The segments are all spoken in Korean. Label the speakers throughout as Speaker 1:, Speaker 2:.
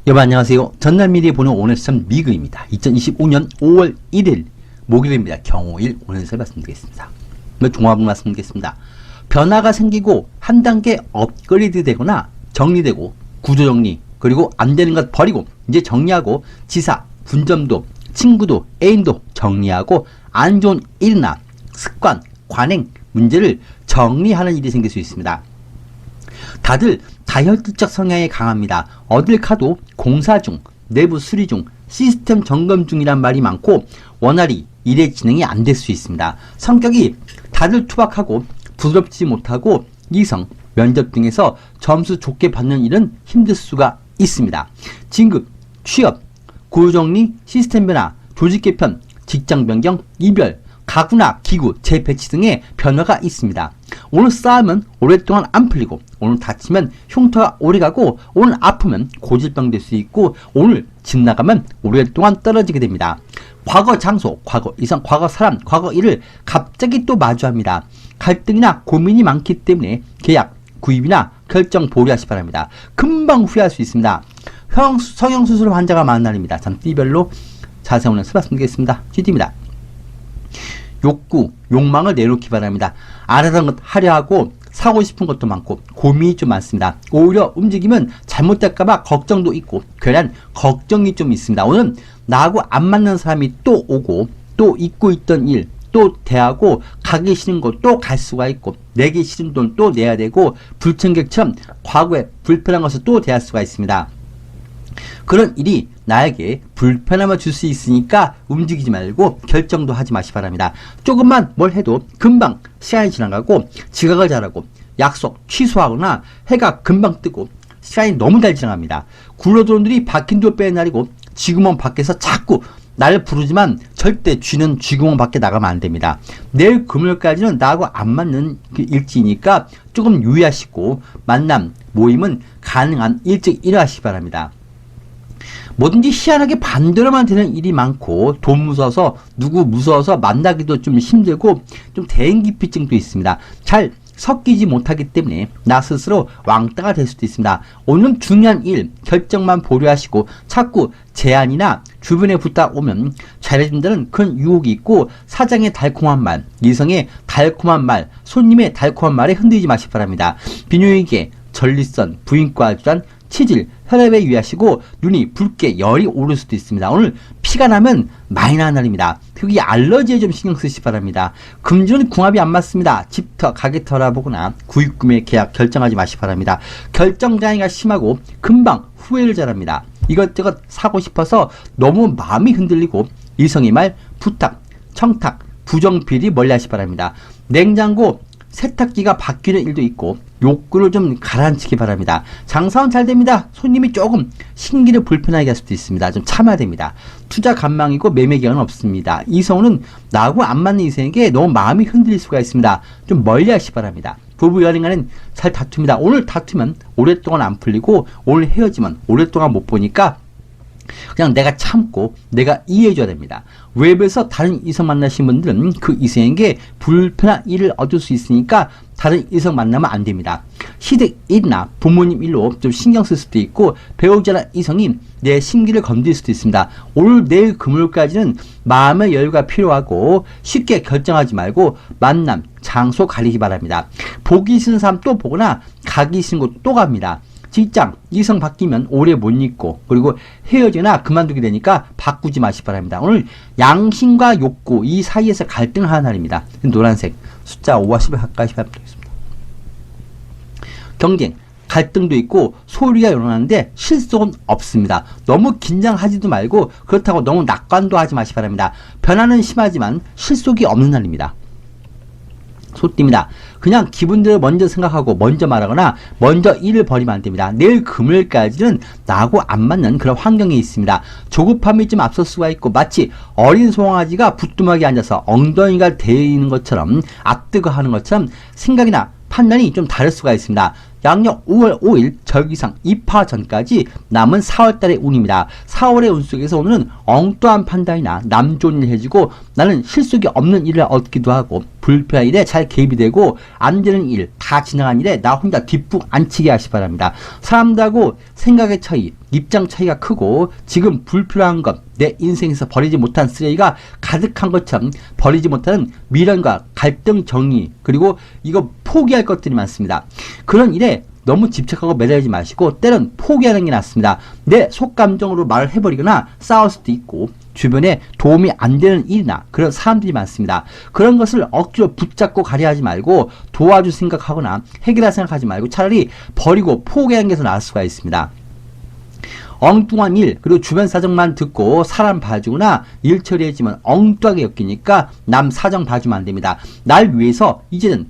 Speaker 1: 여러분 안녕하세요. 전날미리 보는 오늘 시점 미그입니다. 2025년 5월 1일 목요일입니다. 경호일 오늘 세 말씀드리겠습니다. 종합을 말씀드리겠습니다. 변화가 생기고 한 단계 업그레이드 되거나 정리되고 구조정리 그리고 안 되는 것 버리고 이제 정리하고 지사, 분점도, 친구도, 애인도 정리하고 안 좋은 일이나 습관, 관행, 문제를 정리하는 일이 생길 수 있습니다. 다들 다혈질적 성향이 강합니다. 어딜 가도 공사 중, 내부 수리 중, 시스템 점검 중이란 말이 많고 원활히 일의 진행이 안 될 수 있습니다. 성격이 다들 투박하고 부드럽지 못하고 이성, 면접 등에서 점수 좋게 받는 일은 힘들 수가 있습니다. 진급, 취업, 구조정리, 시스템 변화, 조직 개편, 직장 변경, 이별, 가구나 기구, 재배치 등의 변화가 있습니다. 오늘 싸움은 오랫동안 안 풀리고 오늘 다치면 흉터가 오래가고 오늘 아프면 고질병 될 수 있고 오늘 집 나가면 오랫동안 떨어지게 됩니다. 과거 장소, 과거 이성, 과거 사람, 과거 일을 갑자기 또 마주합니다. 갈등이나 고민이 많기 때문에 계약, 구입이나 결정 보류하시 바랍니다. 금방 후회할 수 있습니다. 성형수술 환자가 많은 날입니다. 참 띠별로 자세히 오늘 말씀드리겠습니다. GD입니다. 욕구, 욕망을 내놓기 바랍니다. 안 하던 것 하려 하고 사고 싶은 것도 많고 고민이 좀 많습니다. 오히려 움직이면 잘못될까봐 걱정도 있고 괜한 걱정이 좀 있습니다. 오늘 나하고 안 맞는 사람이 또 오고 또 잊고 있던 일 또 대하고 가기 싫은 곳 또 갈 수가 있고 내기 싫은 돈 또 내야 되고 불청객처럼 과거에 불편한 것을 또 대할 수가 있습니다. 그런 일이 나에게 불편함을 줄 수 있으니까 움직이지 말고 결정도 하지 마시 바랍니다. 조금만 뭘 해도 금방 시간이 지나가고 지각을 잘하고 약속 취소하거나 해가 금방 뜨고 시간이 너무 잘 지나갑니다. 굴러들어온 박힌 돌 빼는 날이고 쥐구멍 밖에서 자꾸 나를 부르지만 절대 쥐는 쥐구멍 밖에 나가면 안 됩니다. 내일 금요일까지는 나하고 안 맞는 일지니까 조금 유의하시고 만남, 모임은 가능한 일찍 일어나시기 바랍니다. 뭐든지 희한하게 반대로만 되는 일이 많고 돈 무서워서 누구 무서워서 만나기도 좀 힘들고 좀 대인기피증도 있습니다. 잘 섞이지 못하기 때문에 나 스스로 왕따가 될 수도 있습니다. 오늘 중요한 일 결정만 보류하시고 자꾸 제안이나 주변에 붙다 오면 잘해준다는 큰 유혹이 있고 사장의 달콤한 말, 이성의 달콤한 말, 손님의 달콤한 말에 흔들리지 마시기 바랍니다. 비뇨기계, 전립선, 부인과 질환, 치질, 혈압에 유의하시고 눈이 붉게 열이 오를 수도 있습니다. 오늘 피가 나면 많이 나는 날입니다. 특히 알러지에 좀 신경 쓰시기 바랍니다. 금주는 궁합이 안 맞습니다. 집터, 가게터 알아보거나 구입 구매 계약 결정하지 마시기 바랍니다. 결정장애가 심하고 금방 후회를 잘합니다. 이것저것 사고 싶어서 너무 마음이 흔들리고 이성의 말, 부탁, 청탁, 부정비리 멀리 하시기 바랍니다. 냉장고, 세탁기가 바뀌는 일도 있고 욕구를 좀 가라앉히기 바랍니다. 장사는 잘 됩니다. 손님이 조금 신기를 불편하게 할 수도 있습니다. 좀 참아야 됩니다. 투자 간망이고 매매 기간은 없습니다. 이성은 나하고 안 맞는 이성에게 너무 마음이 흔들릴 수가 있습니다. 좀 멀리 하시기 바랍니다. 부부 연인간은 잘 다툽니다. 오늘 다투면 오랫동안 안 풀리고 오늘 헤어지면 오랫동안 못 보니까 그냥 내가 참고 내가 이해해줘야 됩니다. 외부에서 다른 이성 만나신 분들은 그 이성에게 불편한 일을 얻을 수 있으니까 다른 이성 만나면 안 됩니다. 시댁 일이나 부모님 일로 좀 신경 쓸 수도 있고 배우자나 이성이 내 심기를 건드릴 수도 있습니다. 오늘 내일 금요일까지는 마음의 여유가 필요하고 쉽게 결정하지 말고 만남, 장소 가리기 바랍니다. 보기 싫은 사람 또 보거나 가기 싫은 곳 또 갑니다. 직장, 이성 바뀌면 오래 못 있고 그리고 헤어지거나 그만두게 되니까 바꾸지 마시기 바랍니다. 오늘 양심과 욕구 이 사이에서 갈등하는 날입니다. 노란색 숫자 5와 10을 가까이 부탁드리겠습니다. 경쟁, 갈등도 있고 소리가 일어나는데 실속은 없습니다. 너무 긴장하지도 말고 그렇다고 너무 낙관도 하지 마시기 바랍니다. 변화는 심하지만 실속이 없는 날입니다. 소띠입니다. 그냥 기분대로 먼저 생각하고 먼저 말하거나 먼저 일을 벌이면 안 됩니다. 내일 금요일까지는 나하고 안 맞는 그런 환경이 있습니다. 조급함이 좀 앞설 수가 있고 마치 어린 송아지가 부뚜막에 앉아서 엉덩이가 대이는 것처럼 앞뜨거 하는 것처럼 생각이나 판단이 좀 다를 수가 있습니다. 양력 5월 5일 절기상 입하 전까지 남은 4월달의 운입니다. 4월의 운 속에서 오늘은 엉뚱한 판단이나 남 좋은 일 해주고 나는 실속이 없는 일을 얻기도 하고 불필요한 일에 잘 개입이 되고 안 되는 일, 다 지나간 일에 나 혼자 뒷북 안 치게 하시 바랍니다. 사람들하고 생각의 차이, 입장 차이가 크고 지금 불필요한 것, 내 인생에서 버리지 못한 쓰레기가 가득한 것처럼 버리지 못하는 미련과 갈등 정리, 그리고 이거 포기할 것들이 많습니다. 그런 일에 너무 집착하고 매달리지 마시고 때론 포기하는 게 낫습니다. 내 속감정으로 말을 해버리거나 싸울 수도 있고 주변에 도움이 안 되는 일이나 그런 사람들이 많습니다. 그런 것을 억지로 붙잡고 가려 하지 말고 도와줄 생각하거나 해결할 생각하지 말고 차라리 버리고 포기하는 게 더 나을 수가 있습니다. 엉뚱한 일, 그리고 주변 사정만 듣고 사람 봐주거나 일 처리해주면 엉뚱하게 엮이니까 남 사정 봐주면 안 됩니다. 날 위해서 이제는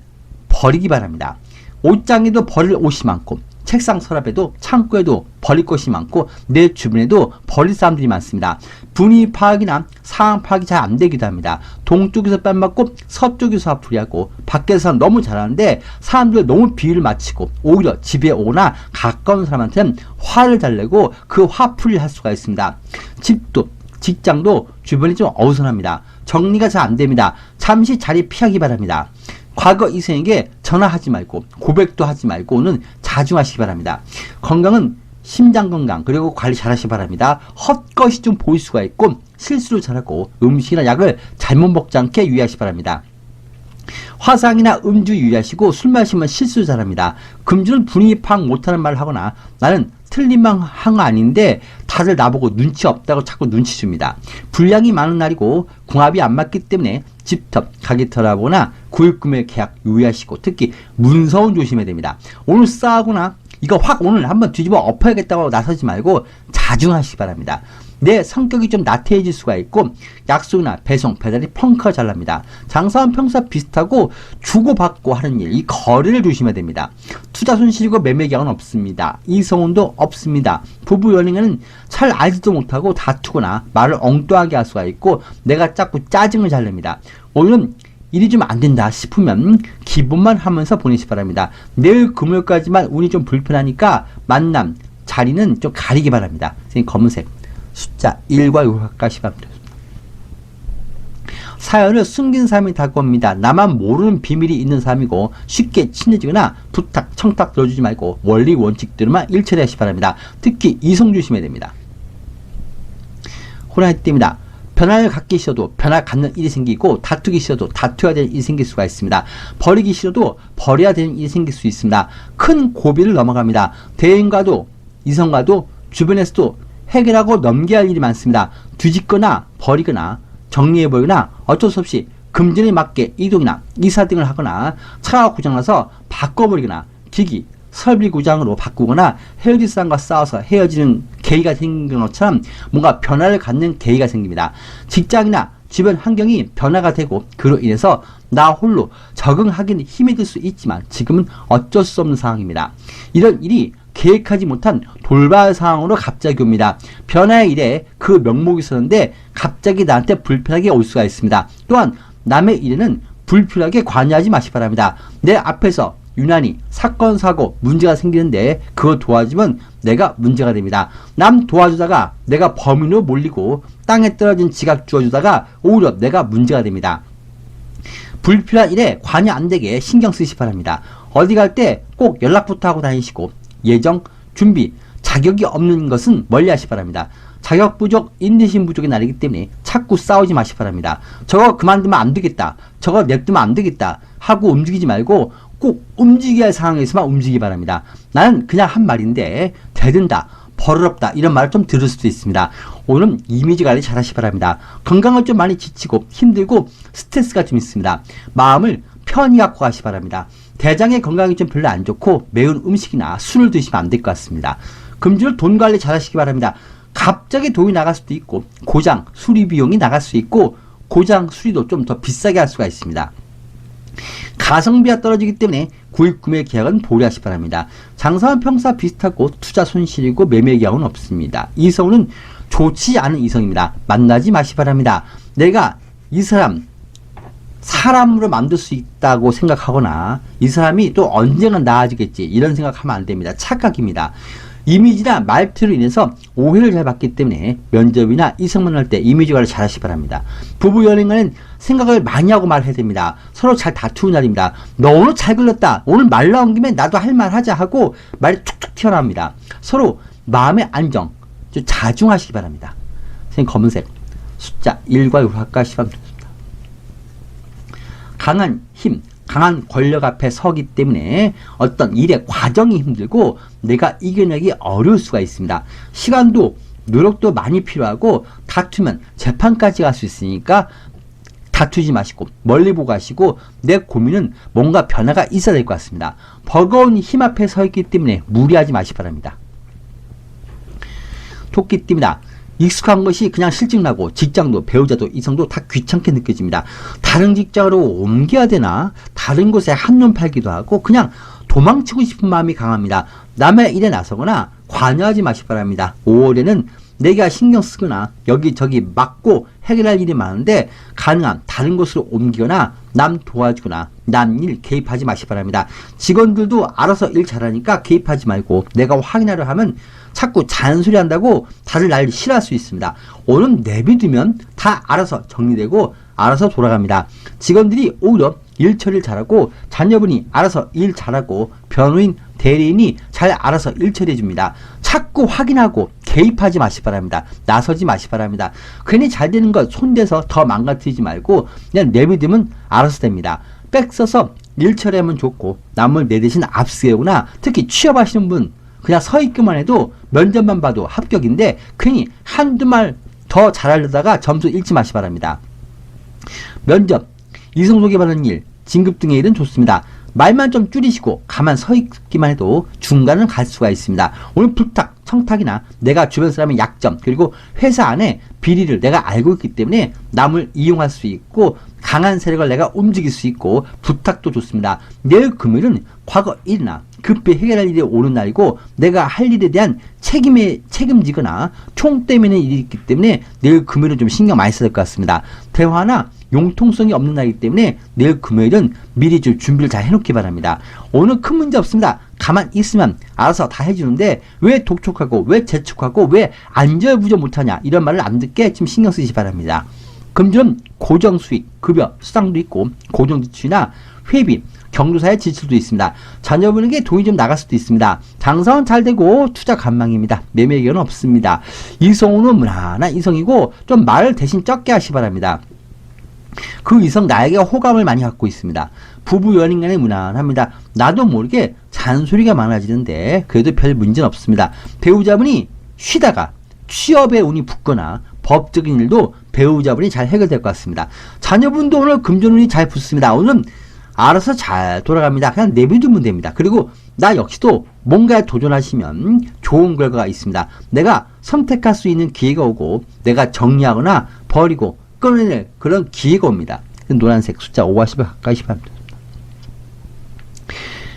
Speaker 1: 버리기 바랍니다. 옷장에도 버릴 옷이 많고 책상 서랍에도 창고에도 버릴 것이 많고 내 주변에도 버릴 사람들이 많습니다. 분위 파악이나 상황 파악이 잘 안 되기도 합니다. 동쪽에서 뺨 맞고 서쪽에서 화풀이하고 밖에서 너무 잘하는데 사람들 너무 비위를 맞추고 오히려 집에 오거나 가까운 사람한테는 화를 잘 내고 그 화풀이를 할 수가 있습니다. 집도 직장도 주변이 좀 어수선합니다. 정리가 잘 안 됩니다. 잠시 자리 피하기 바랍니다. 과거 이성에게 전화하지 말고 고백도 하지 말고는 자중하시기 바랍니다. 건강은 심장 건강 그리고 관리 잘 하시기 바랍니다. 헛것이 좀 보일 수가 있고 실수를 잘하고 음식이나 약을 잘못 먹지 않게 유의하시기 바랍니다. 화상이나 음주 유의하시고 술 마시면 실수 잘합니다. 금주는 분위기 파악 못하는 말을 하거나 나는 틀린 말 한 거 아닌데 다들 나보고 눈치 없다고 자꾸 눈치 줍니다. 분량이 많은 날이고 궁합이 안 맞기 때문에 집터, 가게 털어보거나 구입구매 계약 유의하시고 특히 문서운 조심해야 됩니다. 오늘 싸우거나 이거 확 오늘 한번 뒤집어 엎어야겠다고 나서지 말고 자중하시기 바랍니다. 내 성격이 좀 나태해질 수가 있고 약속이나 배송, 배달이 펑크가 잘 납니다. 장사원 평소와 비슷하고 주고받고 하는 일, 이 거래를 조심해야 됩니다. 투자 손실이고 매매 계약은 없습니다. 이성운도 없습니다. 부부 연인은 잘 알지도 못하고 다투거나 말을 엉뚱하게 할 수가 있고 내가 자꾸 짜증을 잘 냅니다. 오늘은 일이 좀 안 된다 싶으면 기본만 하면서 보내시기 바랍니다. 내일 금요일까지만 운이 좀 불편하니까 만남, 자리는 좀 가리기 바랍니다. 선생님 검은색 숫자 1과 6과 가시면 됩니다. 사연을 숨긴 사람이 다가옵니다. 나만 모르는 비밀이 있는 사람이고 쉽게 친해지거나 부탁, 청탁 들어주지 말고 원리 원칙들만 일처리 하시기 바랍니다. 특히 이성 조심해야 됩니다. 호랑이 띠입니다. 변화를 갖기 싫어도 변화 갖는 일이 생기고 다투기 싫어도 다투어야 되는 일이 생길 수가 있습니다. 버리기 싫어도 버려야 되는 일이 생길 수 있습니다. 큰 고비를 넘어갑니다. 대인과도 이성과도 주변에서도 해결하고 넘겨야 할 일이 많습니다. 뒤집거나 버리거나 정리해버리거나 어쩔 수 없이 금전에 맞게 이동이나 이사 등을 하거나 차가 고장나서 바꿔버리거나 기기, 설비 고장으로 바꾸거나 헤어질 사람과 싸워서 헤어지는 계기가 생긴 것처럼 뭔가 변화를 갖는 계기가 생깁니다. 직장이나 주변 환경이 변화가 되고 그로 인해서 나 홀로 적응하기는 힘이 들 수 있지만 지금은 어쩔 수 없는 상황입니다. 이런 일이 계획하지 못한 돌발 상황으로 갑자기 옵니다. 변화의 일에 그 명목이 있었는데 갑자기 나한테 불편하게 올 수가 있습니다. 또한 남의 일에는 불필요하게 관여하지 마시기 바랍니다. 내 앞에서 유난히 사건, 사고, 문제가 생기는데 그거 도와주면 내가 문제가 됩니다. 남 도와주다가 내가 범인으로 몰리고 땅에 떨어진 지갑 주워주다가 오히려 내가 문제가 됩니다. 불필요한 일에 관여 안 되게 신경 쓰시기 바랍니다. 어디 갈 때 꼭 연락부터 하고 다니시고 예정, 준비, 자격이 없는 것은 멀리 하시기 바랍니다. 자격 부족, 인내심 부족의 날이기 때문에 자꾸 싸우지 마시기 바랍니다. 저거 그만두면 안 되겠다. 저거 냅두면 안 되겠다. 하고 움직이지 말고 꼭 움직여야 할 상황에서만 움직이기 바랍니다. 나는 그냥 한 말인데 대든다, 버릇없다 이런 말을 좀 들을 수도 있습니다. 오늘은 이미지 관리 잘 하시기 바랍니다. 건강을 좀 많이 지치고 힘들고 스트레스가 좀 있습니다. 마음을 편히 갖고 가시기 바랍니다. 대장의 건강이 좀 별로 안 좋고 매운 음식이나 술을 드시면 안 될 것 같습니다. 금주를 돈 관리 잘 하시기 바랍니다. 갑자기 돈이 나갈 수도 있고 고장, 수리 비용이 나갈 수 있고 고장, 수리도 좀 더 비싸게 할 수가 있습니다. 가성비가 떨어지기 때문에 구입 구매 계약은 보류하시기 바랍니다. 장사와 평사 비슷하고 투자 손실이고 매매 계약은 없습니다. 이성은 좋지 않은 이성입니다. 만나지 마시기 바랍니다. 내가 이 사람 사람으로 만들 수 있다고 생각하거나 이 사람이 또 언젠가 나아지겠지 이런 생각하면 안 됩니다. 착각입니다. 이미지나 말투로 인해서 오해를 잘 받기 때문에 면접이나 이성 만날 때 이미지 관리 잘 하시기 바랍니다. 부부 연인과는 생각을 많이 하고 말해야 됩니다. 서로 잘 다투는 날입니다. 너 오늘 잘 걸렸다. 오늘 말 나온 김에 나도 할 말 하자 하고 말이 툭툭 튀어나옵니다. 서로 마음의 안정, 좀 자중하시기 바랍니다. 선생님 검은색 숫자 1과 6 할까 시간 좋습니다. 강한 힘, 강한 권력 앞에 서기 때문에 어떤 일의 과정이 힘들고 내가 이겨내기 어려울 수가 있습니다. 시간도 노력도 많이 필요하고 다투면 재판까지 갈 수 있으니까 다투지 마시고 멀리 보고 가시고 내 고민은 뭔가 변화가 있어야 될 것 같습니다. 버거운 힘 앞에 서 있기 때문에 무리하지 마시기 바랍니다. 토끼띠입니다. 익숙한 것이 그냥 실증나고 직장도 배우자도 이성도 다 귀찮게 느껴집니다. 다른 직장으로 옮겨야 되나 다른 곳에 한눈 팔기도 하고 그냥 도망치고 싶은 마음이 강합니다. 남의 일에 나서거나 관여하지 마시기 바랍니다. 5월에는 내가 신경 쓰거나 여기저기 맡고 해결할 일이 많은데 가능한 다른 곳으로 옮기거나 남 도와주거나 남 일 개입하지 마시기 바랍니다. 직원들도 알아서 일 잘하니까 개입하지 말고 내가 확인하려 하면 자꾸 잔소리 한다고 다들 날 싫어할 수 있습니다. 오늘 내비두면 다 알아서 정리되고 알아서 돌아갑니다. 직원들이 오히려 일 처리를 잘하고 자녀분이 알아서 일 잘하고 변호인, 대리인이 잘 알아서 일 처리해줍니다. 자꾸 확인하고 개입하지 마시기 바랍니다. 나서지 마시기 바랍니다. 괜히 잘 되는 것 손대서 더 망가뜨리지 말고 그냥 내비두면 알아서 됩니다. 백 써서 일 처리하면 좋고 남을 내 대신 앞세우거나 특히 취업하시는 분 그냥 서 있기만 해도 면접만 봐도 합격인데 괜히 한두 말 더 잘하려다가 점수 잃지 마시기 바랍니다. 면접, 이성 소개받는 일, 진급 등의 일은 좋습니다. 말만 좀 줄이시고 가만 서 있기만 해도 중간은 갈 수가 있습니다. 오늘 부탁, 청탁이나 내가 주변 사람의 약점 그리고 회사 안에 비리를 내가 알고 있기 때문에 남을 이용할 수 있고 강한 세력을 내가 움직일 수 있고 부탁도 좋습니다. 내일 금요일은 과거 일이나 급히 해결할 일이 오는 날이고 내가 할 일에 대한 책임지거나 총 때리는 일이 있기 때문에 내일 금요일은 좀 신경 많이 써야 될 것 같습니다. 대화나 융통성이 없는 날이기 때문에 내일 금요일은 미리 좀 준비를 잘 해놓기 바랍니다. 오늘 큰 문제 없습니다. 가만 있으면 알아서 다 해주는데 왜 독촉하고 왜 재촉하고 왜 안절부절 못하냐 이런 말을 안 듣게 좀 신경 쓰시기 바랍니다. 금주는 고정수익, 급여, 수당도 있고 고정지출이나 회비, 경조사의 지출도 있습니다. 자녀분에게 돈이 좀 나갈 수도 있습니다. 장사는 잘 되고 투자 관망입니다. 매매 기회는 없습니다. 이성우는 무난한 이성이고 좀 말을 대신 적게 하시기 바랍니다. 그 이성 나에게 호감을 많이 갖고 있습니다. 부부 연인 간에 무난합니다. 나도 모르게 잔소리가 많아지는데 그래도 별 문제는 없습니다. 배우자분이 쉬다가 취업에 운이 붙거나 법적인 일도 배우자분이 잘 해결될 것 같습니다. 자녀분도 오늘 금전운이 잘 붙습니다. 오늘은 알아서 잘 돌아갑니다. 그냥 내비두면 됩니다. 그리고 나 역시도 뭔가에 도전하시면 좋은 결과가 있습니다. 내가 선택할 수 있는 기회가 오고 내가 정리하거나 버리고 끊어낼 그런 기회가 옵니다. 노란색 숫자 5와 10에 가까이 시합니다.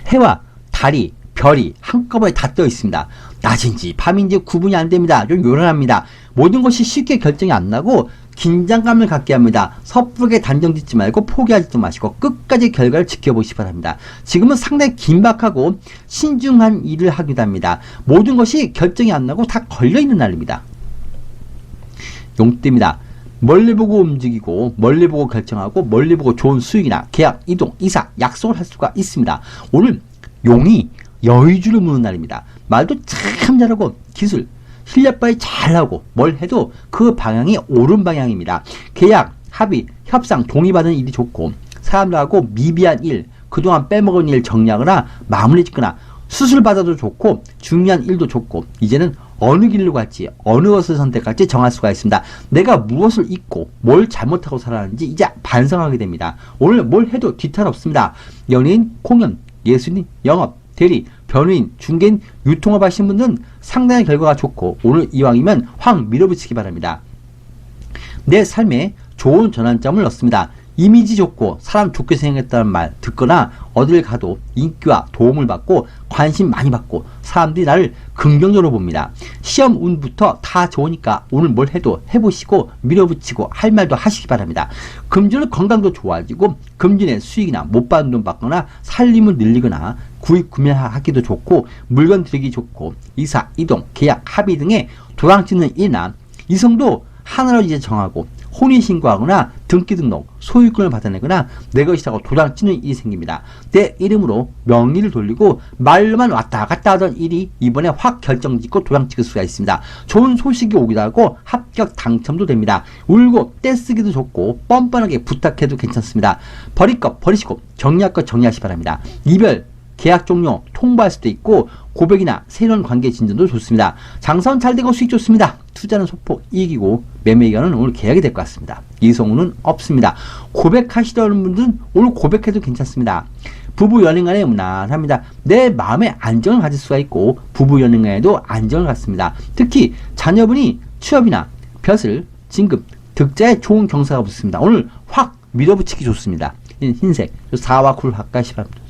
Speaker 1: 해와 달이 별이 한꺼번에 다 떠 있습니다. 낮인지 밤인지 구분이 안 됩니다. 좀 요란합니다. 모든 것이 쉽게 결정이 안 나고 긴장감을 갖게 합니다. 섣부르게 단정 짓지 말고 포기하지도 마시고 끝까지 결과를 지켜보시기 바랍니다. 지금은 상당히 긴박하고 신중한 일을 하기도 합니다. 모든 것이 결정이 안 나고 다 걸려있는 날입니다. 용띠입니다. 멀리 보고 움직이고 멀리 보고 결정하고 멀리 보고 좋은 수익이나 계약, 이동, 이사, 약속을 할 수가 있습니다. 오늘 용이 여의주를 무는 날입니다. 말도 참 잘하고 기술, 실력 발휘 잘하고 뭘 해도 그 방향이 옳은 방향입니다. 계약, 합의, 협상, 동의받은 일이 좋고 사람들하고 미비한 일, 그동안 빼먹은 일 정리하거나 마무리 짓거나 수술 받아도 좋고 중요한 일도 좋고 이제는 어느 길로 갈지 어느 것을 선택할지 정할 수가 있습니다. 내가 무엇을 잊고 뭘 잘못하고 살았는지 이제 반성하게 됩니다. 오늘 뭘 해도 뒤탈 없습니다. 연예인, 공연, 예술인, 영업, 대리, 변호인, 중개인, 유통업 하시는 분들은 상당히 결과가 좋고 오늘 이왕이면 확 밀어붙이기 바랍니다. 내 삶에 좋은 전환점을 넣습니다. 이미지 좋고 사람 좋게 생겼다는 말 듣거나 어딜 가도 인기와 도움을 받고 관심 많이 받고 사람들이 나를 긍정적으로 봅니다. 시험 운부터 다 좋으니까 오늘 뭘 해도 해보시고 밀어붙이고 할 말도 하시기 바랍니다. 금주는 건강도 좋아지고 금주의 수익이나 못 받은 돈 받거나 살림을 늘리거나 구입 구매하기도 좋고 물건 들이기 좋고 이사, 이동, 계약, 합의 등의 도랑치는 일이나 이성도 하나로 이제 정하고 혼인신고하거나 등기등록, 소유권을 받아내거나 내 것이라고 도장치는 일이 생깁니다. 내 이름으로 명의를 돌리고 말로만 왔다 갔다 하던 일이 이번에 확 결정짓고 도장 찍을 수가 있습니다. 좋은 소식이 오기도 하고 합격 당첨도 됩니다. 울고 떼쓰기도 좋고 뻔뻔하게 부탁해도 괜찮습니다. 버릴 것 버리시고 정리할 것 정리하시기 바랍니다. 이별, 계약 종료, 통보할 수도 있고 고백이나 새로운 관계 진전도 좋습니다. 장사는 잘 되고 수익 좋습니다. 투자는 소폭 이익이고 매매 기간은 오늘 계약이 될 것 같습니다. 이성운은 없습니다. 고백하시려는 분들은 오늘 고백해도 괜찮습니다. 부부 연인간에 무난합니다. 내 마음에 안정을 가질 수가 있고 부부 연인간에도 안정을 갖습니다. 특히 자녀분이 취업이나 벼슬, 진급, 득자에 좋은 경사가 붙습니다. 오늘 확 밀어붙이기 좋습니다. 흰색 4와 9를 가까이 바랍니다.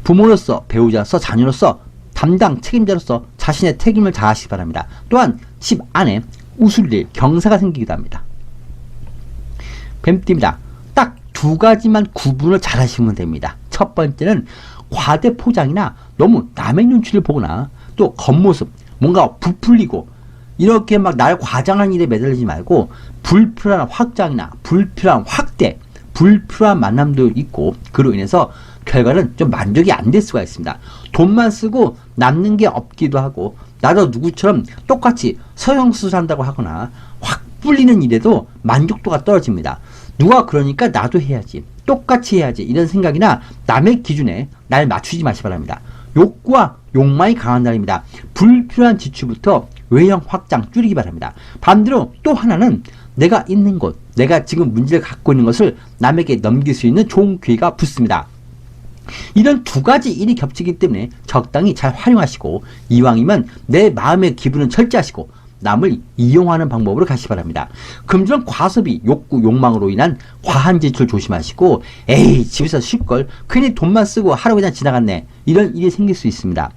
Speaker 1: 부모로서, 배우자로서, 자녀로서, 담당 책임자로서 자신의 책임을 다하시기 바랍니다. 또한 집 안에 우슬일, 경사가 생기기도 합니다. 뱀띠입니다. 딱 두 가지만 구분을 잘 하시면 됩니다. 첫 번째는 과대 포장이나 너무 남의 눈치를 보거나 또 겉모습, 뭔가 부풀리고 이렇게 막 날 과장한 일에 매달리지 말고 불필요한 확장이나 불필요한 확대, 불필요한 만남도 있고 그로 인해서 결과는 좀 만족이 안 될 수가 있습니다. 돈만 쓰고 남는 게 없기도 하고 나도 누구처럼 똑같이 서형수술한다고 하거나 확 불리는 일에도 만족도가 떨어집니다. 누가 그러니까 나도 해야지, 똑같이 해야지 이런 생각이나 남의 기준에 날 맞추지 마시기 바랍니다. 욕구와 욕망이 강한 날입니다. 불필요한 지출부터 외형 확장 줄이기 바랍니다. 반대로 또 하나는 내가 있는 곳, 내가 지금 문제를 갖고 있는 것을 남에게 넘길 수 있는 좋은 기회가 붙습니다. 이런 두 가지 일이 겹치기 때문에 적당히 잘 활용하시고 이왕이면 내 마음의 기분은 절제하시고 남을 이용하는 방법으로 가시기 바랍니다. 금주는 과소비, 욕구, 욕망으로 인한 과한 지출 조심하시고 에이 집에서 쉴걸 괜히 돈만 쓰고 하루 그냥 지나갔네 이런 일이 생길 수 있습니다.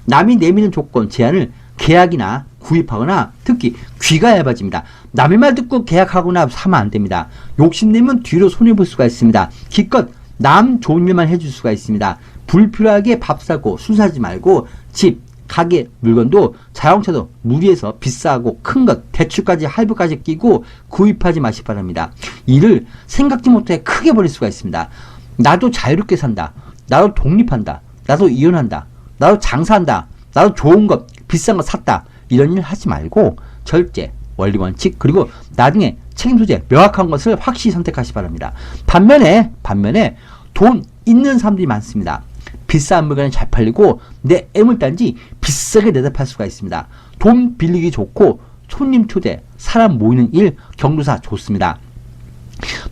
Speaker 1: 남이 내미는 조건, 제한을 계약이나 구입하거나 특히 귀가 얇아집니다. 남의 말 듣고 계약하거나 사면 안 됩니다. 욕심내면 뒤로 손해볼 수가 있습니다. 기껏 남 좋은 일만 해줄 수가 있습니다. 불필요하게 밥 사고 술 사지 말고 집, 가게, 물건도 자동차도 무리해서 비싸고 큰 것, 대출까지 할부까지 끼고 구입하지 마시기 바랍니다. 이를 생각지 못해 크게 버릴 수가 있습니다. 나도 자유롭게 산다. 나도 독립한다. 나도 이혼한다. 나도 장사한다. 나도 좋은 것, 비싼 거 샀다. 이런 일 하지 말고 절제, 원리 원칙 그리고 나중에 책임 소재 명확한 것을 확실히 선택하시기 바랍니다. 반면에 돈 있는 사람들이 많습니다. 비싼 물건이 잘 팔리고 내 애물단지 비싸게 내다 팔 수가 있습니다. 돈 빌리기 좋고 손님 초대, 사람 모이는 일, 경조사 좋습니다.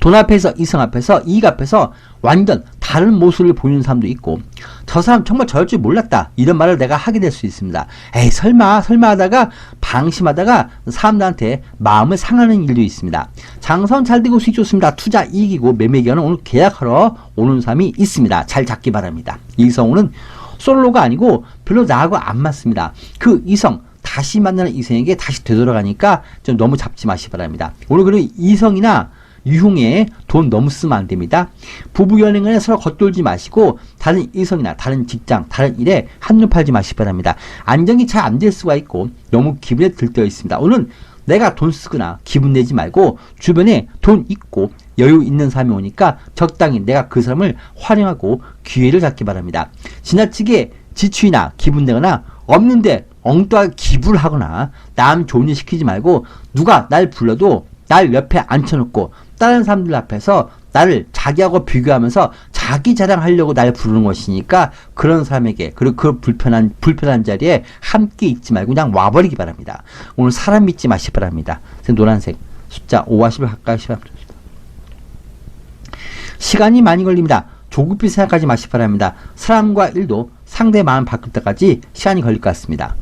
Speaker 1: 돈 앞에서, 이성 앞에서, 이익 앞에서 완전 다른 모습을 보이는 사람도 있고 저 사람 정말 저럴 줄 몰랐다 이런 말을 내가 하게 될 수 있습니다. 에이 설마 하다가 방심하다가 사람들한테 마음을 상하는 일도 있습니다. 장사는 잘 되고 수익 좋습니다. 투자 이익이고 매매 기간은 오늘 계약하러 오는 사람이 있습니다. 잘 잡기 바랍니다. 이성우는 솔로가 아니고 별로 나하고 안 맞습니다. 그 이성 다시 만나는 이성에게 다시 되돌아가니까 좀 너무 잡지 마시기 바랍니다. 오늘 그런 이성이나 유흥에 돈 너무 쓰면 안 됩니다. 부부 연인간에 서로 겉돌지 마시고 다른 이성이나 다른 직장, 다른 일에 한눈 팔지 마시기 바랍니다. 안정이 잘 안 될 수가 있고 너무 기분에 들떠 있습니다. 오늘 내가 돈 쓰거나 기분 내지 말고 주변에 돈 있고 여유 있는 사람이 오니까 적당히 내가 그 사람을 활용하고 기회를 갖기 바랍니다. 지나치게 지출이나 기분 내거나 없는데 엉뚱하게 기부를 하거나 남 좋은 일 시키지 말고 누가 날 불러도 날 옆에 앉혀놓고 다른 사람들 앞에서 나를 자기하고 비교하면서 자기 자랑하려고 날 부르는 것이니까 그런 사람에게 그리고 그 불편한 자리에 함께 있지 말고 그냥 와버리기 바랍니다. 오늘 사람 믿지 마시기 바랍니다. 노란색 숫자 5와 10을 가까이 바랍니다. 시간이 많이 걸립니다. 조급히 생각하지 마시기 바랍니다. 사람과 일도 상대 마음 바꿀 때까지 시간이 걸릴 것 같습니다.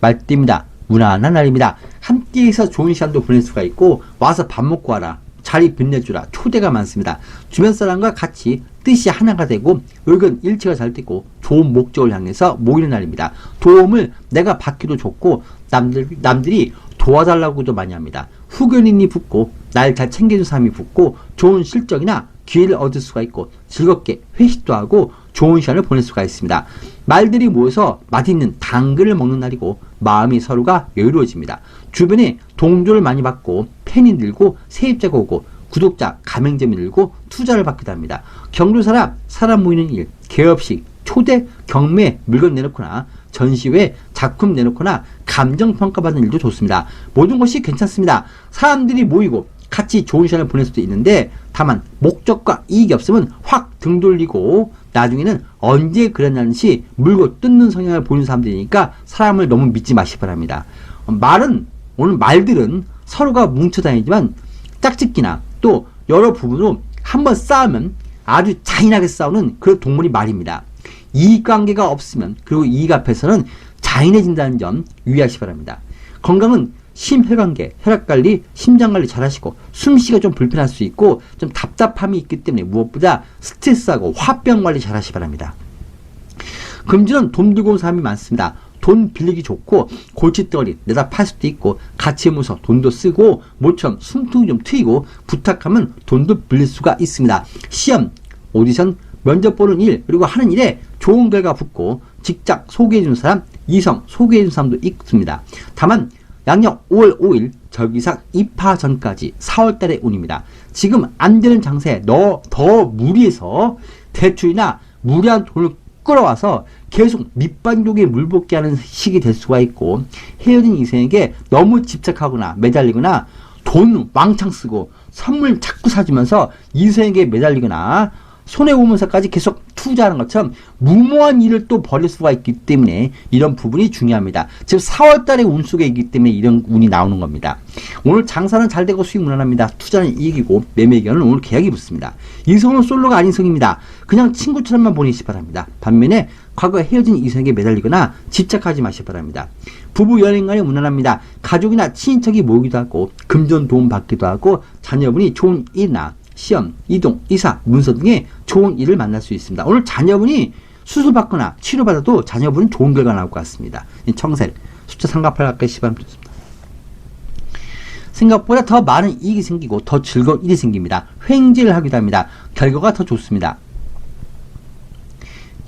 Speaker 1: 말띠입니다. 무난한 날입니다. 함께해서 좋은 시간도 보낼 수가 있고 와서 밥 먹고 와라. 자리 빛내주라. 초대가 많습니다. 주변 사람과 같이 뜻이 하나가 되고 의견 일치가 잘 되고 좋은 목적을 향해서 모이는 날입니다. 도움을 내가 받기도 좋고 남들이 도와달라고도 많이 합니다. 후견인이 붙고 날 잘 챙겨준 사람이 붙고 좋은 실적이나 기회를 얻을 수가 있고 즐겁게 회식도 하고 좋은 시간을 보낼 수가 있습니다. 말들이 모여서 맛있는 당근을 먹는 날이고 마음이 서로가 여유로워집니다. 주변에 동조를 많이 받고 팬이 늘고 세입자가 오고 구독자, 가맹점이 늘고 투자를 받기도 합니다. 경조사나 사람 모이는 일, 개업식, 초대, 경매, 물건 내놓거나 전시회, 작품 내놓거나 감정평가받는 일도 좋습니다. 모든 것이 괜찮습니다. 사람들이 모이고 같이 좋은 시간을 보낼 수도 있는데 다만 목적과 이익이 없으면 확 등 돌리고 나중에는 언제 그랬는지 물고 뜯는 성향을 보이는 사람들이니까 사람을 너무 믿지 마시기 바랍니다. 오늘 말들은 서로가 뭉쳐 다니지만 짝짓기나 또 여러 부분으로 한번 싸우면 아주 잔인하게 싸우는 그런 동물이 말입니다. 이익관계가 없으면 그리고 이익 앞에서는 잔인해진다는 점 유의하시기 바랍니다. 건강은 심혈관계, 혈압관리, 심장관리 잘 하시고 숨쉬기가 좀 불편할 수 있고 좀 답답함이 있기 때문에 무엇보다 스트레스하고 화병 관리 잘 하시기 바랍니다. 금주는 돈 들고 온 사람이 많습니다. 돈 빌리기 좋고 골칫덩어리 내다 팔 수도 있고 같이 모서 돈도 쓰고 모처럼 숨통이 좀 트이고 부탁하면 돈도 빌릴 수가 있습니다. 시험, 오디션, 면접 보는 일 그리고 하는 일에 좋은 결과 붙고 직장 소개해주는 사람, 이성 소개해주는 사람도 있습니다. 다만 양력 5월 5일 절기상 입하 전까지 4월달의 운입니다. 지금 안 되는 장세에 더 무리해서 대출이나 무리한 돈을 끌어와서 계속 밑반독에 물붓게 하는 시기 될 수가 있고 헤어진 이성에게 너무 집착하거나 매달리거나 돈 왕창 쓰고 선물 자꾸 사주면서 이성에게 매달리거나 손해보면서까지 계속 투자하는 것처럼 무모한 일을 또 벌일 수가 있기 때문에 이런 부분이 중요합니다. 지금 4월달에 운 속에 있기 때문에 이런 운이 나오는 겁니다. 오늘 장사는 잘 되고 수익 무난합니다. 투자는 이익이고 매매 의견은 오늘 계약이 붙습니다. 이성은 솔로가 아닌 성입니다. 그냥 친구처럼만 보내시기 바랍니다. 반면에 과거에 헤어진 이성에게 매달리거나 집착하지 마시기 바랍니다. 부부 연인간이 무난합니다. 가족이나 친인척이 모이기도 하고 금전 도움 받기도 하고 자녀분이 좋은 일이나 시험, 이동, 이사, 문서 등의 좋은 일을 만날 수 있습니다. 오늘 자녀분이 수술받거나 치료받아도 자녀분은 좋은 결과 나올 것 같습니다. 청셀, 숫자 3과 8 가까이 시바하면 좋습니다. 생각보다 더 많은 이익이 생기고 더 즐거운 일이 생깁니다. 횡재를 하기도 합니다. 결과가 더 좋습니다.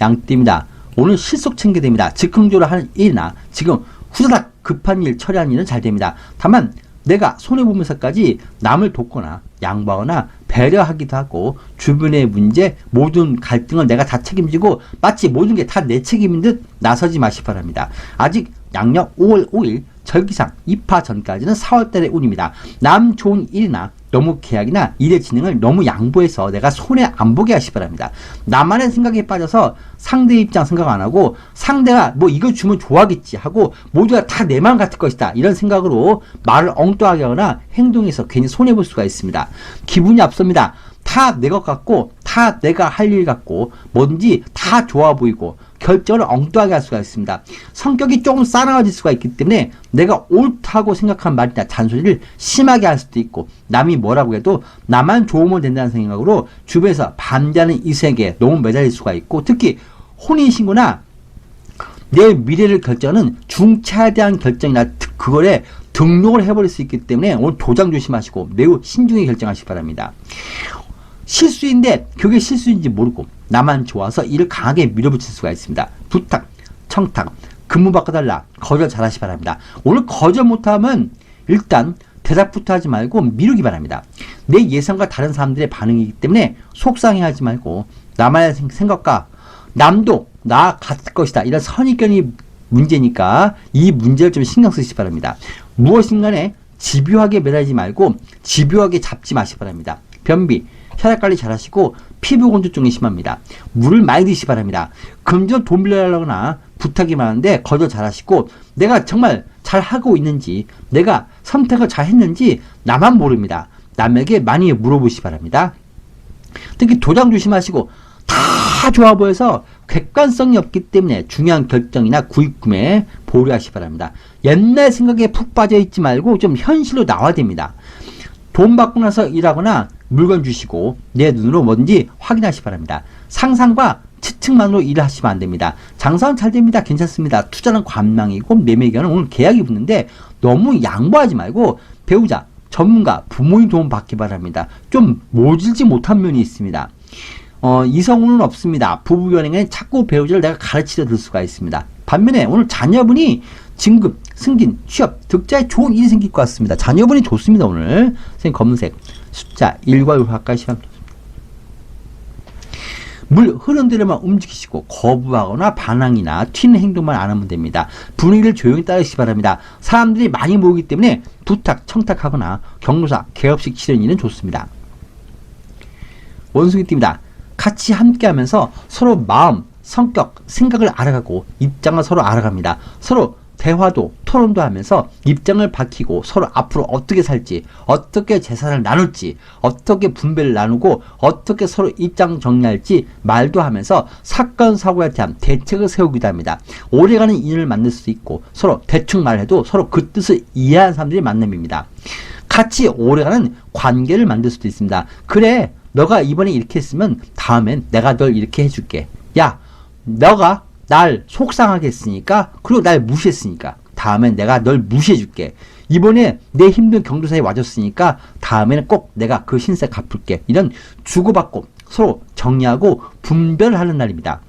Speaker 1: 양띠입니다. 오늘 실속 챙겨야 됩니다. 즉흥적으로 하는 일이나 지금 후다닥 급한 일 처리하는 일은 잘 됩니다. 다만 내가 손해보면서까지 남을 돕거나 양보하거나 배려하기도 하고 주변의 문제 모든 갈등을 내가 다 책임지고 마치 모든 게 다 내 책임인 듯 나서지 마시기 바랍니다. 아직 양력 5월 5일 절기상 입하 전까지는 4월달의 운입니다. 남 좋은 일이나 너무 계약이나 일의 진행을 너무 양보해서 내가 손해 안 보게 하시기 바랍니다. 나만의 생각에 빠져서 상대 입장 생각 안 하고 상대가 뭐 이거 주면 좋아하겠지 하고 모두가 다 내 맘 같을 것이다 이런 생각으로 말을 엉뚱하게 하거나 행동해서 괜히 손해볼 수가 있습니다. 기분이 앞섭니다. 다 내 것 같고 다 내가 할 일 같고 뭐든지 다 좋아 보이고 결정을 엉뚱하게 할 수가 있습니다. 성격이 조금 싸나워질 수가 있기 때문에 내가 옳다고 생각한 말이나 잔소리를 심하게 할 수도 있고 남이 뭐라고 해도 나만 좋으면 된다는 생각으로 주변에서 반대하는 이성에게 너무 매달릴 수가 있고 특히 혼인신고나 내 미래를 결정하는 중차대한 결정이나 그거에 등록을 해버릴 수 있기 때문에 오늘 도장 조심하시고 매우 신중히 결정하시기 바랍니다. 실수인데 그게 실수인지 모르고 나만 좋아서 일을 강하게 밀어붙일 수가 있습니다. 부탁, 청탁, 근무 바꿔달라, 거절 잘하시기 바랍니다. 오늘 거절 못하면 일단 대답부터 하지 말고 미루기 바랍니다. 내 예상과 다른 사람들의 반응이기 때문에 속상해하지 말고 나만의 생각과 남도 나 같을 것이다 이런 선입견이 문제니까 이 문제를 좀 신경 쓰시기 바랍니다. 무엇인간에 집요하게 매달리지 말고 집요하게 잡지 마시기 바랍니다. 변비, 혈압관리 잘 하시고 피부 건조증이 심합니다. 물을 많이 드시기 바랍니다. 금전 돈 빌려달라거나 부탁이 많은데 거절 잘 하시고 내가 정말 잘 하고 있는지 내가 선택을 잘 했는지 나만 모릅니다. 남에게 많이 물어보시기 바랍니다. 특히 도장 조심하시고 다 다 좋아 보여서 객관성이 없기 때문에 중요한 결정이나 구입 구매에 보류하시기 바랍니다. 옛날 생각에 푹 빠져 있지 말고 좀 현실로 나와야 됩니다. 돈 받고 나서 일하거나 물건 주시고 내 눈으로 뭔지 확인하시기 바랍니다. 상상과 추측만으로 일을 하시면 안 됩니다. 장사는 잘 됩니다. 괜찮습니다. 투자는 관망이고 매매기간은 오늘 계약이 붙는데 너무 양보하지 말고 배우자, 전문가, 부모님 도움 받기 바랍니다. 좀 모질지 못한 면이 있습니다. 이성운은 없습니다. 부부연행에 자꾸 배우자를 내가 가르치려 들 수가 있습니다. 반면에 오늘 자녀분이 진급, 승진, 취업, 득자에 좋은 일이 생길 것 같습니다. 자녀분이 좋습니다. 오늘 선생님 검은색 숫자 1과 6 가까이 시간 물 흐르는 대로만 움직이시고 거부하거나 반항이나 튀는 행동만 안 하면 됩니다. 분위기를 조용히 따르시기 바랍니다. 사람들이 많이 모이기 때문에 부탁, 청탁하거나 경로사, 개업식 치르는 일은 좋습니다. 원숭이띠입니다. 같이 함께 하면서 서로 마음, 성격, 생각을 알아가고 입장을 서로 알아갑니다. 서로 대화도 토론도 하면서 입장을 밝히고 서로 앞으로 어떻게 살지, 어떻게 재산을 나눌지, 어떻게 분배를 나누고 어떻게 서로 입장 정리할지 말도 하면서 사건 사고에 대한 대책을 세우기도 합니다. 오래가는 인연을 만들 수 있고 서로 대충 말해도 서로 그 뜻을 이해하는 사람들이 만남입니다. 같이 오래가는 관계를 만들 수도 있습니다. 그래, 너가 이번에 이렇게 했으면 다음엔 내가 널 이렇게 해줄게. 야, 너가 날 속상하게 했으니까, 그리고 날 무시했으니까 다음엔 내가 널 무시해줄게. 이번에 내 힘든 경조사에 와줬으니까 다음에는 꼭 내가 그 신세 갚을게. 이런 주고받고 서로 정리하고 분별하는 날입니다.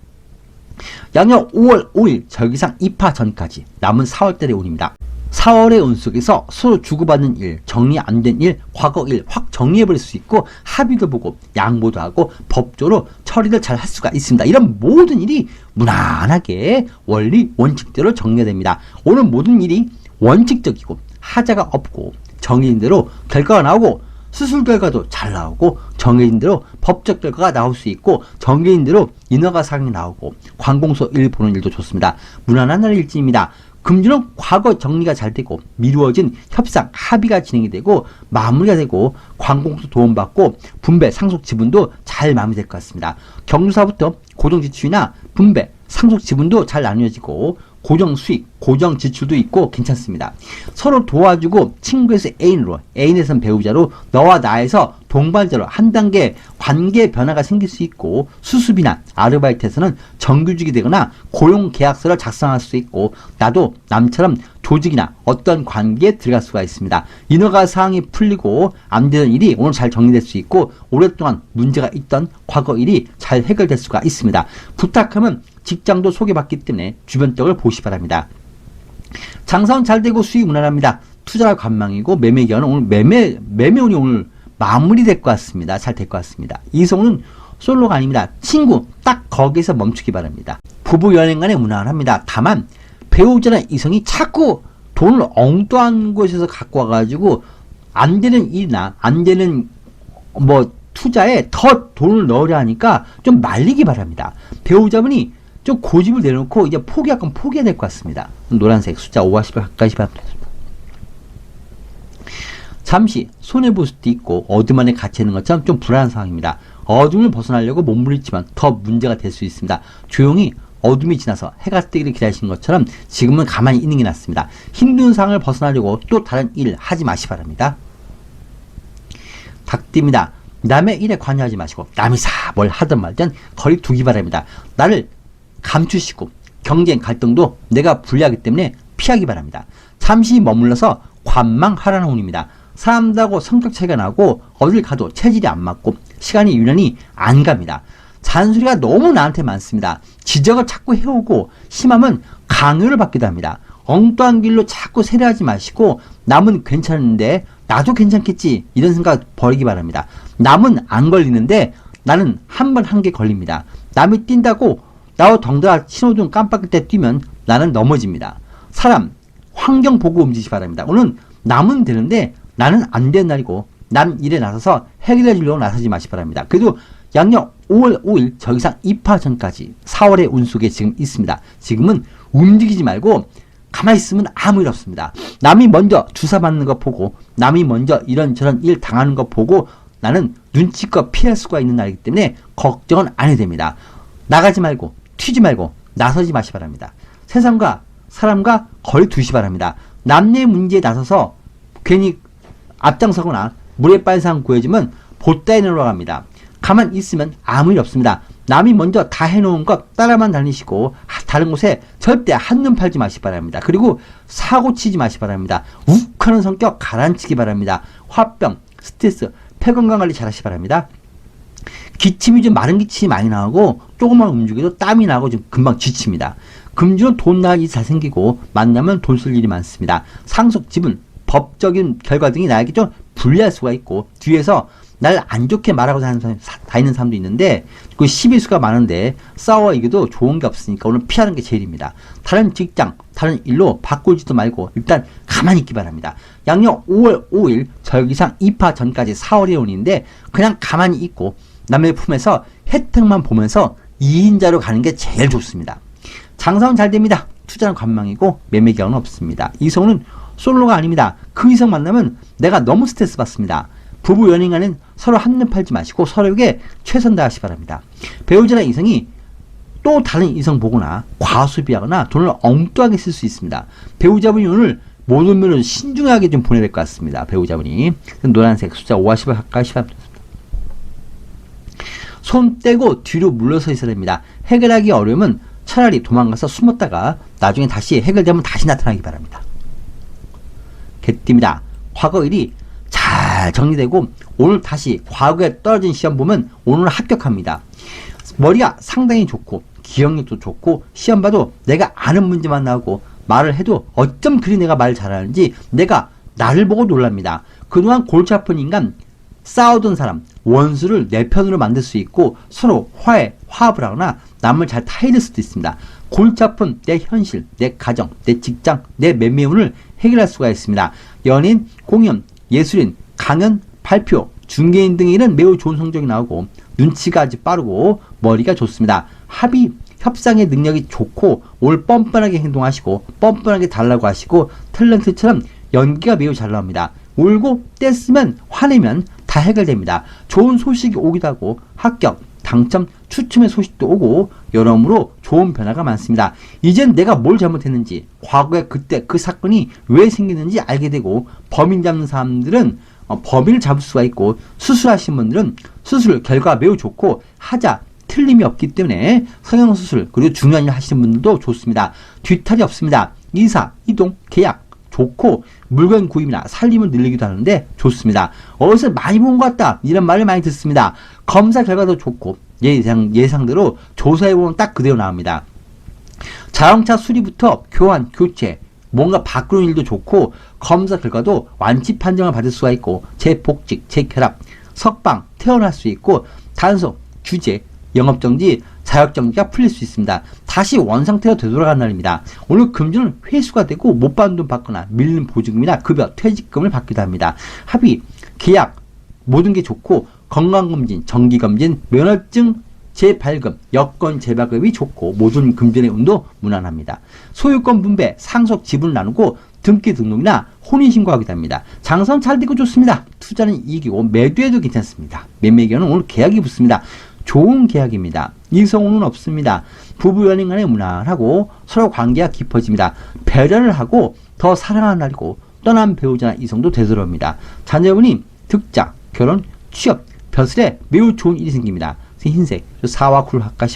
Speaker 1: 양력 5월 5일 절기상 입하 전까지 남은 4월달의 운입니다. 4월의 운 속에서 서로 주고받는 일, 정리 안 된 일, 과거 일 확 정리해버릴 수 있고 합의도 보고 양보도 하고 법적으로 처리를 잘 할 수가 있습니다. 이런 모든 일이 무난하게 원리, 원칙대로 정리가 됩니다. 오늘 모든 일이 원칙적이고 하자가 없고 정해진 대로 결과가 나오고 수술 결과도 잘 나오고 정해진 대로 법적 결과가 나올 수 있고 정해진 대로 인허가 사항이 나오고 관공서 일 보는 일도 좋습니다. 무난한 날의 일지입니다. 금주는 과거 정리가 잘 되고 미루어진 협상, 합의가 진행이 되고 마무리가 되고 관공서 도움받고 분배, 상속 지분도 잘 마무리될 것 같습니다. 경조사부터 고정 지출이나 분배, 상속 지분도 잘 나뉘어지고 고정 수익, 고정 지출도 있고 괜찮습니다. 서로 도와주고 친구에서 애인으로, 애인에선 배우자로, 너와 나에서 동반자로 한 단계 관계 변화가 생길 수 있고 수습이나 아르바이트에서는 정규직이 되거나 고용계약서를 작성할 수 있고 나도 남처럼 조직이나 어떤 관계에 들어갈 수가 있습니다. 인허가 사항이 풀리고 안 되는 일이 오늘 잘 정리될 수 있고 오랫동안 문제가 있던 과거 일이 잘 해결될 수가 있습니다. 부탁하면 직장도 소개받기 때문에 주변 떡을 보시 바랍니다. 장사는 잘 되고 수익 무난합니다. 투자가 관망이고 매매 기간은 오늘 매매운이 오늘 마무리될 것 같습니다. 잘 될 것 같습니다. 이성은 솔로가 아닙니다. 친구 딱 거기서 멈추기 바랍니다. 부부 연행 간에 무난합니다. 다만 배우자나 이성이 자꾸 돈을 엉뚱한 곳에서 갖고 와가지고 안 되는 일이나 안 되는 투자에 더 돈을 넣으려 하니까 좀 말리기 바랍니다. 배우자분이 좀 고집을 내놓고 이제 약간 포기해야 될 것 같습니다. 노란색 숫자 5와 10을 가까이 바랍니다. 잠시 손해볼 수도 있고 어둠 안에 갇혀 있는 것처럼 좀 불안한 상황입니다. 어둠을 벗어나려고 몸부림치면 더 문제가 될 수 있습니다. 조용히 어둠이 지나서 해가 뜨기를 기다리시는 것처럼 지금은 가만히 있는 게 낫습니다. 힘든 상황을 벗어나려고 또 다른 일 하지 마시 바랍니다. 닭띠입니다. 남의 일에 관여하지 마시고 남이 뭘 하든 말든 거리 두기 바랍니다. 나를 감추시고 경쟁 갈등도 내가 불리하기 때문에 피하기 바랍니다. 잠시 머물러서 관망하라는 운입니다. 사람들하고 성격 차이가 나고 어딜 가도 체질이 안 맞고 시간이 유난히 안 갑니다. 잔소리가 너무 나한테 많습니다. 지적을 자꾸 해오고 심하면 강요를 받기도 합니다. 엉뚱한 길로 자꾸 세례하지 마시고 남은 괜찮은데 나도 괜찮겠지 이런 생각 버리기 바랍니다. 남은 안 걸리는데 나는 한 번 한 개 걸립니다. 남이 뛴다고 나와 덩달아 신호등 깜빡일 때 뛰면 나는 넘어집니다. 사람, 환경 보고 움직이시 바랍니다. 오늘 남은 되는데 나는 안 되는 날이고 남 일에 나서서 해결해 주려고 나서지 마시 바랍니다. 그래도 양력 5월 5일 절기상 입하 전까지 4월의 운 속에 지금 있습니다. 지금은 움직이지 말고 가만히 있으면 아무 일 없습니다. 남이 먼저 주사 맞는 거 보고 남이 먼저 이런저런 일 당하는 거 보고 나는 눈치껏 피할 수가 있는 날이기 때문에 걱정은 안 해도 됩니다. 나가지 말고 튀지 말고 나서지 마시 바랍니다. 세상과 사람과 거리 두시 바랍니다. 남녀의 문제에 나서서 괜히 앞장서거나 물에 빠진 사람 구해주면 보따리 내러 갑니다. 가만 있으면 아무 일 없습니다. 남이 먼저 다 해놓은 것 따라만 다니시고 다른 곳에 절대 한눈 팔지 마시 바랍니다. 그리고 사고 치지 마시 바랍니다. 욱하는 성격 가라앉히기 바랍니다. 화병, 스트레스, 폐건강 관리 잘 하시 바랍니다. 기침이 좀 마른 기침이 많이 나오고 조금만 움직여도 땀이 나고 좀 금방 지칩니다. 금주는 돈 나갈 일이 잘 생기고 만나면 돈 쓸 일이 많습니다. 상속, 지분, 법적인 결과 등이 나에게 좀 불리할 수가 있고 뒤에서 날 안 좋게 말하고 다니는 사람도 있는데 그 시비수가 많은데 싸워 이겨도 좋은 게 없으니까 오늘 피하는 게 제일입니다. 다른 직장, 다른 일로 바꾸지도 말고 일단 가만히 있기 바랍니다. 양력 5월 5일 절기상 입하 전까지 4월의 운인데 그냥 가만히 있고 남의 품에서 혜택만 보면서 2인자로 가는 게 제일 좋습니다. 장사는 잘 됩니다. 투자는 관망이고 매매 기간은 없습니다. 이성은 솔로가 아닙니다. 그 이성 만나면 내가 너무 스트레스 받습니다. 부부 연인 간엔 서로 한눈 팔지 마시고 서로에게 최선 다하시 바랍니다. 배우자나 이성이 또 다른 이성 보거나 과소비하거나 돈을 엉뚱하게 쓸 수 있습니다. 배우자분이 오늘 모든 면을 신중하게 좀 보내야 될 것 같습니다. 배우자분이 노란색 숫자 50을 가까이 시합니다. 손 떼고 뒤로 물러서 있어야 됩니다. 해결하기 어려우면 차라리 도망가서 숨었다가 나중에 다시 해결되면 다시 나타나기 바랍니다. 개띠입니다. 과거 일이 잘 정리되고 오늘 다시 과거에 떨어진 시험 보면 오늘 합격합니다. 머리가 상당히 좋고 기억력도 좋고 시험 봐도 내가 아는 문제만 나오고 말을 해도 어쩜 그리 내가 말 잘하는지 내가 나를 보고 놀랍니다. 그동안 골치 아픈 인간 싸우던 사람 원수를 내 편으로 만들 수 있고 서로 화합을 하거나 남을 잘 타이를 수도 있습니다. 골치 아픈 내 현실, 내 가정, 내 직장, 내 매매운을 해결할 수가 있습니다. 연인, 공연, 예술인, 강연, 발표, 중개인 등의 일은 매우 좋은 성적이 나오고 눈치가 아주 빠르고 머리가 좋습니다. 합의, 협상의 능력이 좋고 올 뻔뻔하게 행동하시고 뻔뻔하게 달라고 하시고 탤런트처럼 연기가 매우 잘 나옵니다. 울고 떼쓰면 화내면 다 해결됩니다. 좋은 소식이 오기도 하고 합격, 당첨, 추첨의 소식도 오고 여러모로 좋은 변화가 많습니다. 이젠 내가 뭘 잘못했는지 과거에 그때 그 사건이 왜 생겼는지 알게 되고 범인 잡는 사람들은 범인을 잡을 수가 있고 수술하신 분들은 수술 결과가 매우 좋고 하자 틀림이 없기 때문에 성형수술 그리고 중요한 일 하시는 분들도 좋습니다. 뒤탈이 없습니다. 이사, 이동, 계약 좋고 물건 구입이나 살림을 늘리기도 하는데 좋습니다. 어디서 많이 본 것 같다 이런 말을 많이 듣습니다. 검사 결과도 좋고 예상대로 조사해보면 딱 그대로 나옵니다. 자동차 수리부터 교환, 교체 뭔가 바꾸는 일도 좋고 검사 결과도 완치 판정을 받을 수가 있고 재복직, 재결합, 석방, 퇴원할 수 있고 단속, 규제, 영업정지, 자격정지가 풀릴 수 있습니다. 다시 원상태로 되돌아가는 날입니다. 오늘 금주는 회수가 되고 못 받은 돈 받거나 밀린 보증금이나 급여, 퇴직금을 받기도 합니다. 합의, 계약 모든 게 좋고 건강검진, 정기검진, 면허증 재발급, 여권 재발급이 좋고 모든 금전의 운도 무난합니다. 소유권 분배, 상속 지분을 나누고 등기 등록이나 혼인신고하기도 합니다. 장사는 잘 되고 좋습니다. 투자는 이익이고 매도해도 괜찮습니다. 매매기간은 오늘 계약이 붙습니다. 좋은 계약입니다. 이성운은 없습니다. 부부 연인 간에 무난하고 서로 관계가 깊어집니다. 배려를 하고 더 사랑하는 날이고 떠난 배우자나 이성도 되돌아옵니다. 자녀분이 득자, 결혼, 취업, 벼슬에 매우 좋은 일이 생깁니다. 흰색, 4와 9를 가까이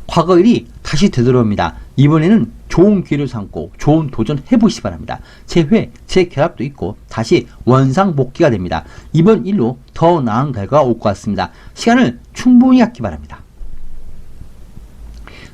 Speaker 1: 과거 일이 다시 되돌아옵니다. 이번에는 좋은 기회를 삼고 좋은 도전 해보시기 바랍니다. 재회, 재결합도 있고 다시 원상복귀가 됩니다. 이번 일로 더 나은 결과가 올 것 같습니다. 시간을 충분히 갖기 바랍니다.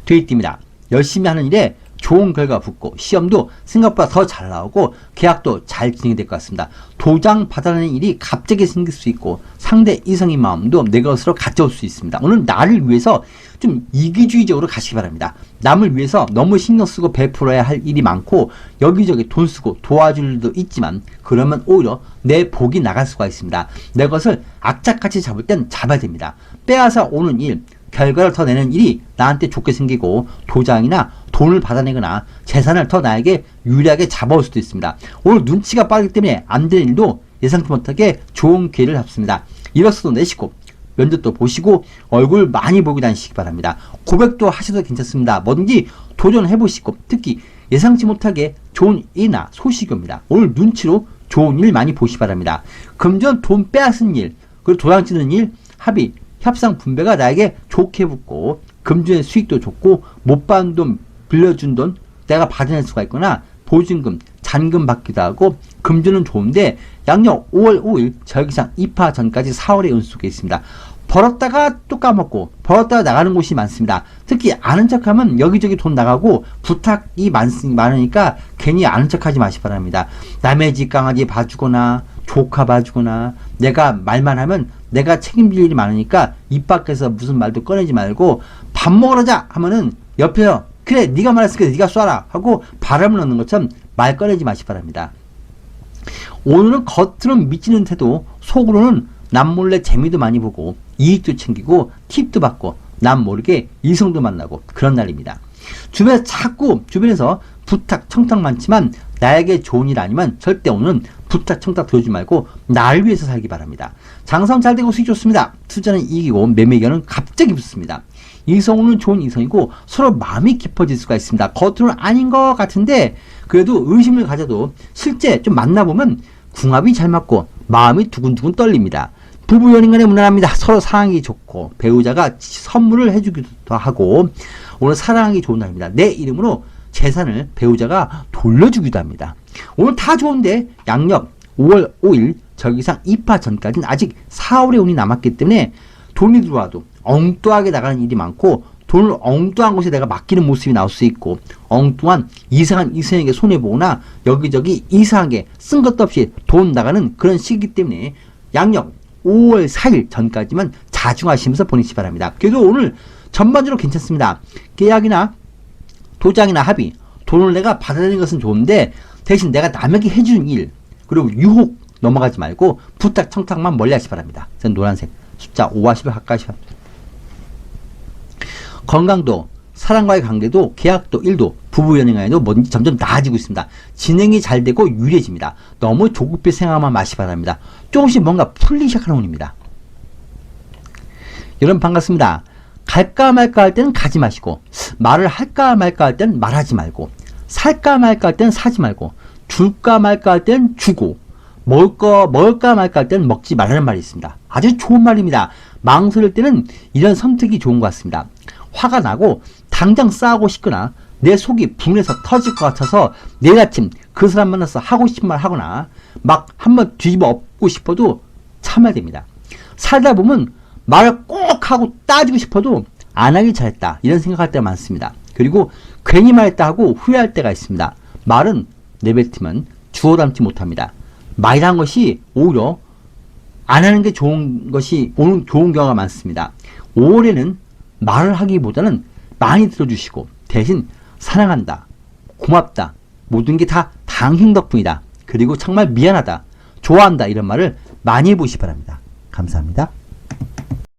Speaker 1: 되어있습니다. 열심히 하는 일에 좋은 결과가 붙고 시험도 생각보다 더 잘 나오고 계약도 잘 진행이 될 것 같습니다. 도장 받아내는 일이 갑자기 생길 수 있고 상대 이성의 마음도 내 것으로 가져올 수 있습니다. 오늘 나를 위해서 좀 이기주의적으로 가시기 바랍니다. 남을 위해서 너무 신경 쓰고 베풀어야 할 일이 많고 여기저기 돈 쓰고 도와줄 일도 있지만 그러면 오히려 내 복이 나갈 수가 있습니다. 내 것을 악착같이 잡을 땐 잡아야 됩니다. 빼앗아 오는 일, 결과를 더 내는 일이 나한테 좋게 생기고 도장이나 돈을 받아내거나 재산을 더 나에게 유리하게 잡아올 수도 있습니다. 오늘 눈치가 빠르기 때문에 안 되는 일도 예상치 못하게 좋은 기회를 잡습니다. 일어서도 내시고 면접도 보시고 얼굴 많이 보고 다니시기 바랍니다. 고백도 하셔도 괜찮습니다. 뭐든지 도전해보시고 특히 예상치 못하게 좋은 일이나 소식이 옵니다. 오늘 눈치로 좋은 일 많이 보시기 바랍니다. 금전 돈 빼앗은 일, 그리고 도망치는 일, 합의, 협상 분배가 나에게 좋게 붙고 금전의 수익도 좋고 못 받은 돈, 빌려준 돈 내가 받아낼 수가 있거나 보증금, 잔금 받기도 하고 금전은 좋은데 양력 5월 5일 절기상 입하 전까지 4월의 운수 속에 있습니다. 벌었다가 또 까먹고 벌었다가 나가는 곳이 많습니다. 특히 아는 척하면 여기저기 돈 나가고 부탁이 많으니까 괜히 아는 척하지 마시기 바랍니다. 남의 집 강아지 봐주거나 조카 봐주거나 내가 말만 하면 내가 책임질 일이 많으니까 입 밖에서 무슨 말도 꺼내지 말고 밥 먹으러 자 하면은 옆에서 그래 네가 말했으니까 네가 쏴라 하고 바람을 넣는 것처럼 말 꺼내지 마시기 바랍니다. 오늘은 겉으로는 미치는 태도 속으로는 남몰래 재미도 많이 보고 이익도 챙기고 팁도 받고 남 모르게 이성도 만나고 그런 날입니다. 주변에서 부탁 청탁 많지만 나에게 좋은 일 아니면 절대 오늘은 부탁 청탁 들어주지 말고 나를 위해서 살기 바랍니다. 장사는 잘 되고 수익 좋습니다. 투자는 이기고 매매 의견은 갑자기 붙습니다. 이성은 좋은 이성이고 서로 마음이 깊어질 수가 있습니다. 겉으로는 아닌 것 같은데 그래도 의심을 가져도 실제 좀 만나보면 궁합이 잘 맞고 마음이 두근두근 떨립니다. 부부 연인간에 무난합니다. 서로 사랑하기 좋고 배우자가 선물을 해주기도 하고 오늘 사랑하기 좋은 날입니다. 내 이름으로 재산을 배우자가 돌려주기도 합니다. 오늘 다 좋은데 양력 5월 5일 절기상 입하 전까지는 아직 4월의 운이 남았기 때문에 돈이 들어와도 엉뚱하게 나가는 일이 많고 돈을 엉뚱한 곳에 내가 맡기는 모습이 나올 수 있고 엉뚱한 이상한 이성에게 손해보거나 여기저기 이상하게 쓴 것도 없이 돈 나가는 그런 시기이기 때문에 양력 5월 4일 전까지만 자중하시면서 보내시기 바랍니다. 그래도 오늘 전반적으로 괜찮습니다. 계약이나 도장이나 합의, 돈을 내가 받아내는 것은 좋은데 대신 내가 남에게 해주는 일 그리고 유혹 넘어가지 말고 부탁 청탁만 멀리 하시기 바랍니다. 저는 노란색 숫자 5와 10을 가까이 하시기 바랍니다. 건강도 사랑과의 관계도 계약도 일도 부부 연애간에도 뭐든지 점점 나아지고 있습니다. 진행이 잘 되고 유리해집니다. 너무 조급히 생각만 마시기 바랍니다. 조금씩 뭔가 풀리기 시작하는 운입니다. 여러분 반갑습니다. 갈까 말까 할 때는 가지 마시고 말을 할까 말까 할 때는 말하지 말고 살까 말까 할 때는 사지 말고 줄까 말까 할 때는 주고 먹을까 말까 할 때는 먹지 말라는 말이 있습니다. 아주 좋은 말입니다. 망설일 때는 이런 선택이 좋은 것 같습니다. 화가 나고 당장 싸우고 싶거나 내 속이 분해서 터질 것 같아서 내일 아침 그 사람 만나서 하고 싶은 말 하거나 막 한번 뒤집어 엎고 싶어도 참아야 됩니다. 살다 보면 말을 꼭 하고 따지고 싶어도 안 하길 잘했다 이런 생각할 때가 많습니다. 그리고 괜히 말했다 하고 후회할 때가 있습니다. 말은 내뱉으면 주워 담지 못합니다. 말이란 것이 오히려 안 하는 게 좋은 경우가 많습니다. 5월에는 말을 하기보다는 많이 들어주시고 대신 사랑한다, 고맙다, 모든 게 다 당신 덕분이다, 그리고 정말 미안하다, 좋아한다 이런 말을 많이 해보시기 바랍니다. 감사합니다.